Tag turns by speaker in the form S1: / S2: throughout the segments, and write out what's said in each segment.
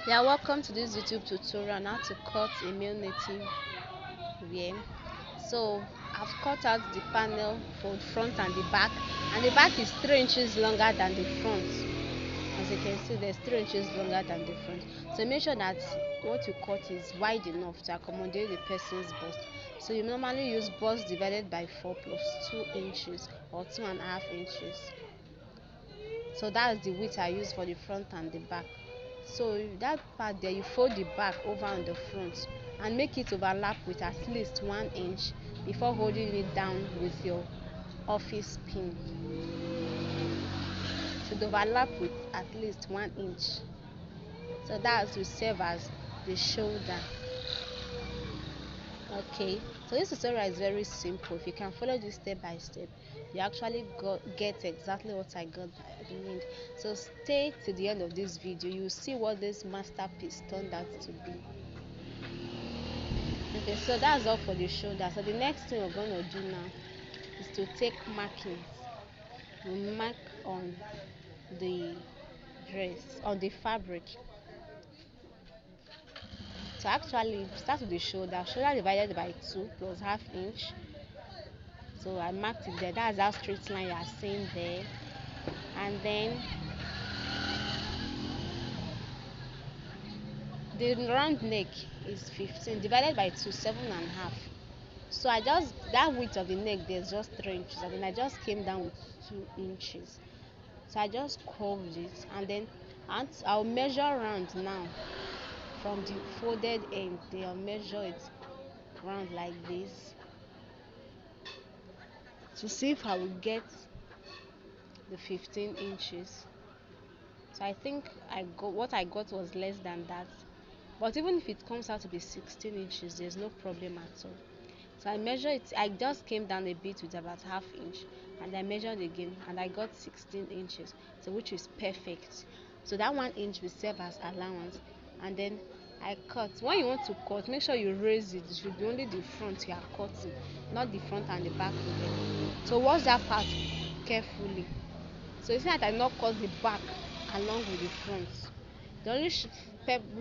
S1: Yeah, welcome to this YouTube tutorial on how to cut a male native wear. So I've cut out the panel for the front and the back is 3 inches longer than the front. As you can see, there's 3 inches longer than the front. So make sure that what you cut is wide enough to accommodate the person's bust. So you normally use bust divided by 4 plus 2 inches or 2.5 inches. So that's the width I use for the front and the back. So that part there, you fold the back over on the front and make it overlap with at least 1 inch before holding it down with your office pin. Should overlap with at least 1 inch. So that will serve as the shoulder. Okay, so this tutorial is very simple. If you can follow this step by step, you actually get exactly what I got at the end. So stay to the end of this video. You will see what this masterpiece turned out to be. Okay, so that's all for the shoulder. So the next thing we're going to do now is to take markings. We mark on the dress, on the fabric. So actually start with the shoulder divided by 2 plus half inch. So I marked it there. That's our straight line you are seeing there. And then the round neck is 15 divided by 2, 7.5. So I just, that width of the neck there's just 3 inches, and then I just came down with 2 inches. So I just curved it, and then I'll measure round now from the folded end. I'll measure it round like this to see if I will get the 15 inches. So I think what I got was less than that, but even if it comes out to be 16 inches, there's no problem at all. So I measure it. I just came down a bit with about half inch, and I measured again, and I got 16 inches, so which is perfect. So that 1 inch will serve as allowance, and then I cut. When you want to cut, make sure you raise it. It should be only the front you are cutting, not the front and the back together. So watch that part carefully. So you see that I not cut the back along with the front. The only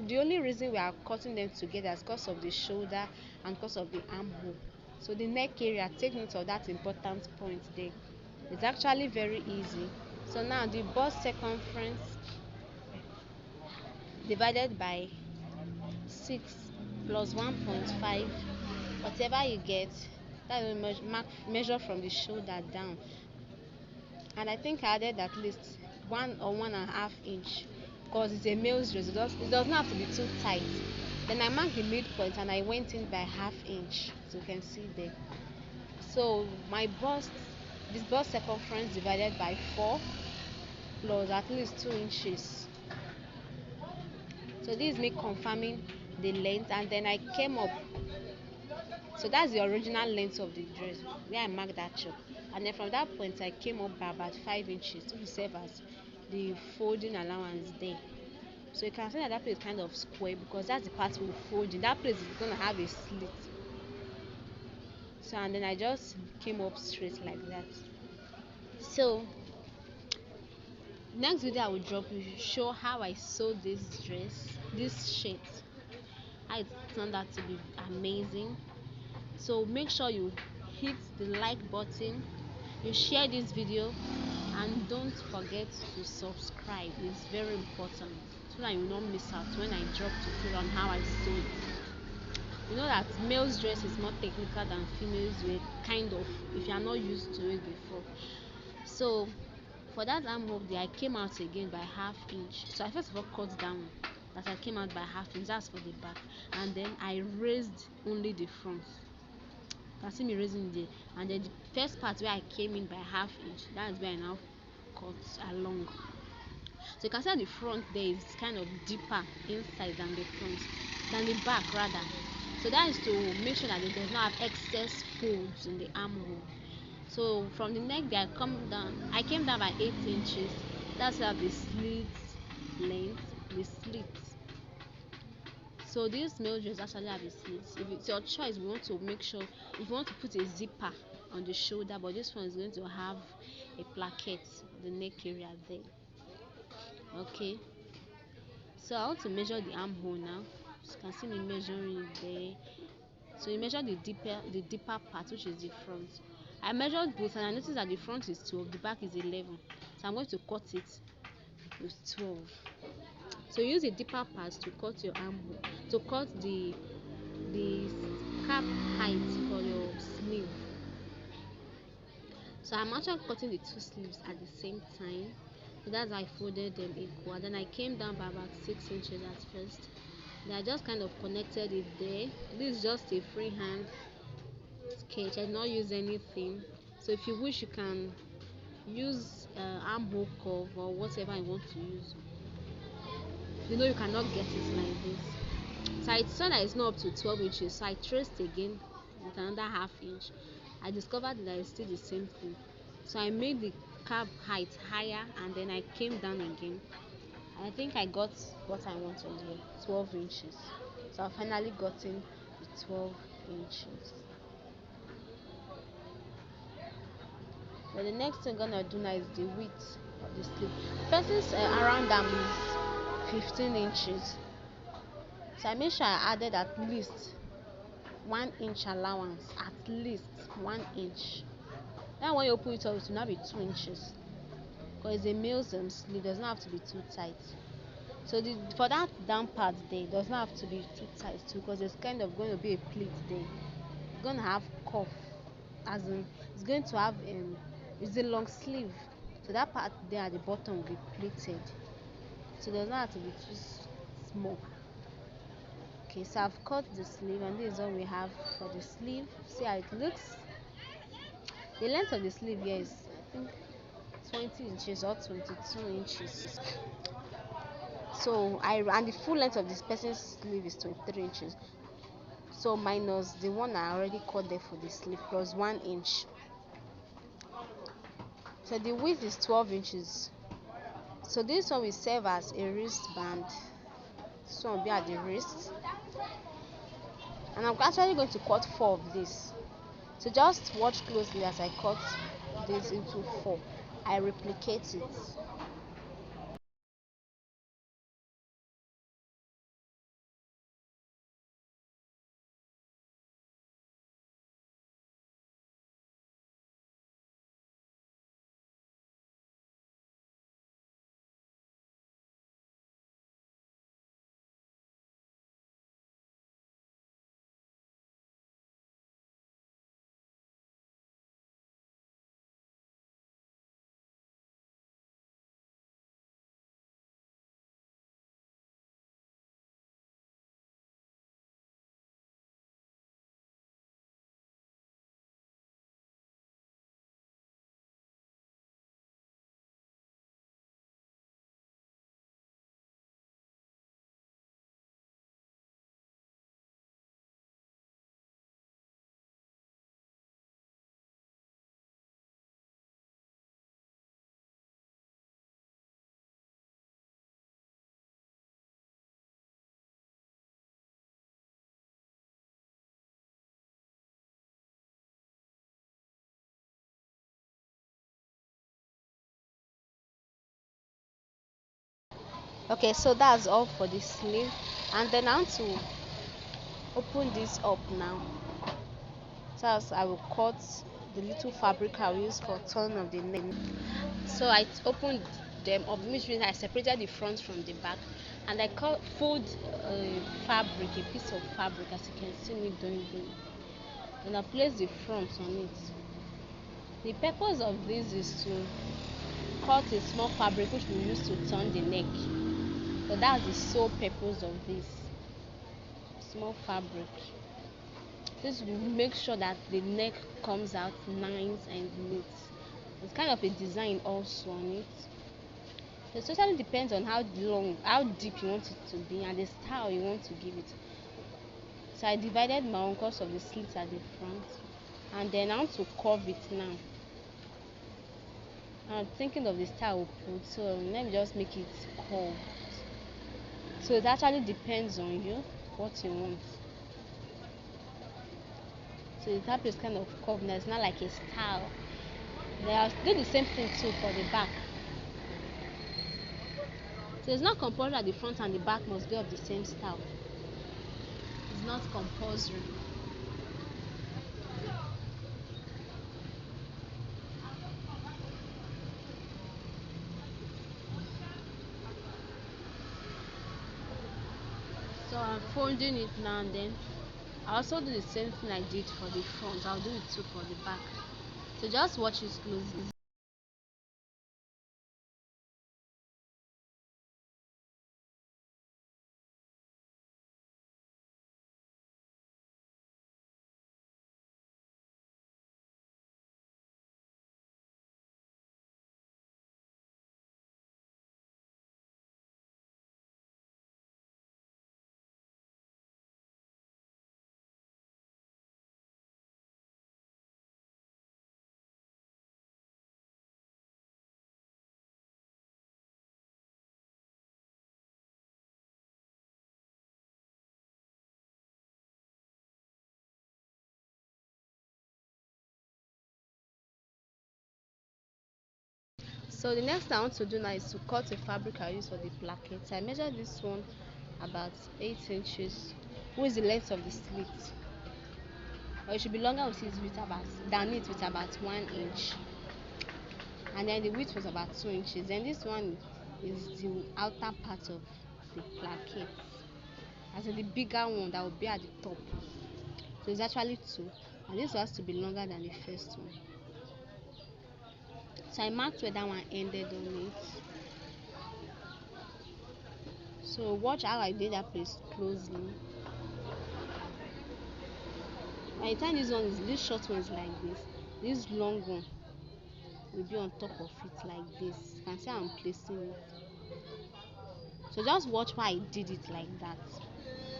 S1: the only reason we are cutting them together is because of the shoulder and because of the armhole. So the neck area, take note of that important point there. It's actually very easy. So now the bust circumference divided by 6 plus 1.5, whatever you get, that will measure from the shoulder down. And I think I added at least 1 or 1.5 inch because it's a male's dress. It doesn't have to be too tight. Then I marked the midpoint and I went in by half inch, so you can see there. So my this bust circumference divided by 4 plus at least 2 inches. So this is me confirming the length, and then I came up. So that's the original length of the dress where I marked that chop, and then from that point I came up by about 5 inches to serve as the folding allowance there. So you can see that that place is kind of square because that's the part we'll fold in. That place is going to have a slit. So and then I just came up straight like that. So next video I will drop will show how I sewed this shirt, how it turned out to be amazing. So make sure you hit the like button, you share this video, and don't forget to subscribe. It's very important so that you will not miss out when I drop tutorial on how I sew it. You know that male's dress is more technical than females wear, kind of, if you are not used to it before. So for that armhole there, I came out again by half inch. So I first of all cut down, that I came out by half inch. That's for the back, and then I raised only the front. You can see me raising there, and then the first part where I came in by half inch, that's where I now cut along. So you can see at the front there is kind of deeper inside than the back rather. So that is to make sure that it does not have excess folds in the armhole. So from the neck there, I came down by 8 inches. That's where the slit length, the slits. So this male dress actually have a slit. If it's your choice, we want to make sure, if you want to put a zipper on the shoulder, but this one is going to have a placket, the neck area there. Okay. So I want to measure the armhole now. You can see me measuring it there. So you measure the deeper part, which is the front. I measured both and I noticed that the front is 12, the back is 11. So I'm going to cut it with 12. So use the deeper part to cut your armhole, to cut the cap height for your sleeve. So I'm actually cutting the two sleeves at the same time. So that's how I folded them equal. Then I came down by about 6 inches at first. Then I just kind of connected it there. This is just a freehand sketch. I did not use anything. So if you wish, you can use armhole curve or whatever you want to use. You cannot get it like this. So I saw that it's not up to 12 inches. So I traced again with another half inch. I discovered that it's still the same thing. So I made the cap height higher and then I came down again. I think I got what I wanted here, 12 inches. So I finally gotten the 12 inches. But the next thing I'm gonna do now is the width of the sleeve. The person's around them is 15 inches. So I made sure I added at least 1 inch allowance, at least 1 inch. Then when you open it up, it will not be 2 inches. Because a male's sleeve does not have to be too tight. So for that down part there, it does not have to be too tight too, because there's kind of going to be a pleat there. It's going to have cuff, as in it's going to have it's a long sleeve. So that part there at the bottom will be pleated. So it does not have to be too small. Okay, so I've cut the sleeve and this is all we have for the sleeve. See how it looks. The length of the sleeve here is, I think, 20 inches or 22 inches. So and the full length of this person's sleeve is 23 inches. So minus the one I already cut there for the sleeve plus 1 inch. So the width is 12 inches. So this one will serve as a wristband. This one will be at the wrist. And I'm actually going to cut 4 of this. So just watch closely as I cut this into 4. I replicate it. Okay, so that's all for the sleeve. And then I want to open this up now. So as I will cut the little fabric I will use for turn of the neck. So I opened them up, which means I separated the front from the back, and I fold fabric, a piece of fabric, as you can see me doing this. Then I place the front on it. The purpose of this is to cut a small fabric which we use to turn the neck. So that's the sole purpose of this small fabric. This will make sure that the neck comes out nice and neat. It's kind of a design also on it. It totally depends on how deep you want it to be and the style you want to give it. So I divided my own because of the slits at the front, and then I want to curve it now. I'm thinking of the style we'll put, so let me just make it curved. So it actually depends on you what you want. So the top is kind of curved now, it's not like a style. Then I'll do the same thing too for the back. So So it's not compulsory that the front and the back must be of the same style. It's not compulsory. So I'm folding it now, and then I also do the same thing I did for the front. I'll do it too for the back. So just watch it closely. So the next thing I want to do now is to cut the fabric I use for the placket. I measured this one about 8 inches. What is the length of the slit? Or it should be longer with it with about than it with about 1 inch. And then the width was about 2 inches. Then this one is the outer part of the placket. As in the bigger one that will be at the top. So it's actually 2. And this has to be longer than the first one. So I marked where that one ended on it. So watch how I did that place closely. By the time this short one is like this long one will be on top of it like this. You can see how I'm placing it. So just watch why I did it like that.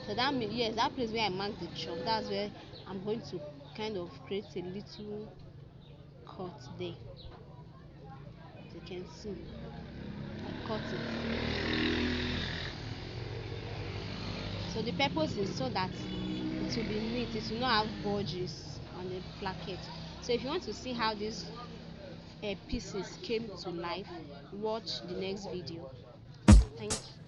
S1: So that means, yes, that place where I marked the chop, that's where I'm going to kind of create a little cut there. As you can see, I cut it. So the purpose is so that it will be neat, it will not have bulges on the placket. So if you want to see how these pieces came to life, watch the next video. Thank you.